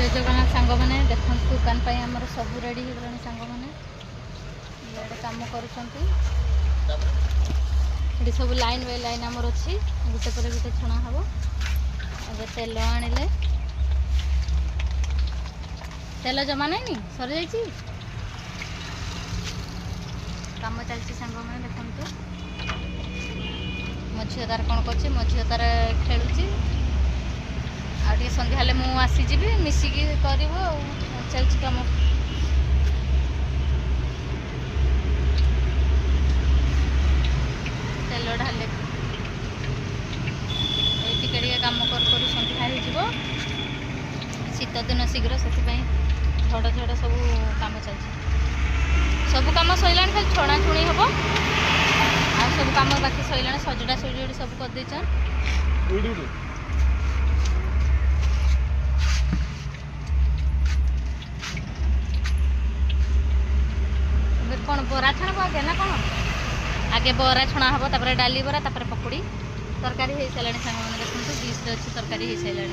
जय जगन्नाथ सांग मैंने देखो दुकान पर आमर सब रेडी हो गलानी सांग मैंने ये कम कर सब लाइन बाय लाइन आमर अच्छी गोटे पर गोटे छणा हम अब तेल आनिले तेल जमा नहीं सर जा कम चलती सांग मैंने देखो मो झील तार कौन कर मो झील तार खेलुची आगे संध्या मु आसीजी मिसिकी कर चलती कम तेल ढाले ये कम कर संध्या हो शीत दिन शीघ्र से झड़ झड़ सब कम चलती सब कम सैला खाली छणा छुणी हम आ सब कम बाकी सैला सजड़ा सजड़ी सब कर कौन बरा छाणब आगे ना कौन आगे बरा छणा हम तापर डाली बरा तापर पकुड़ी तरकारी हो सारे सांग मैंने देखो डिश अच्छी तरकारी हो सारे।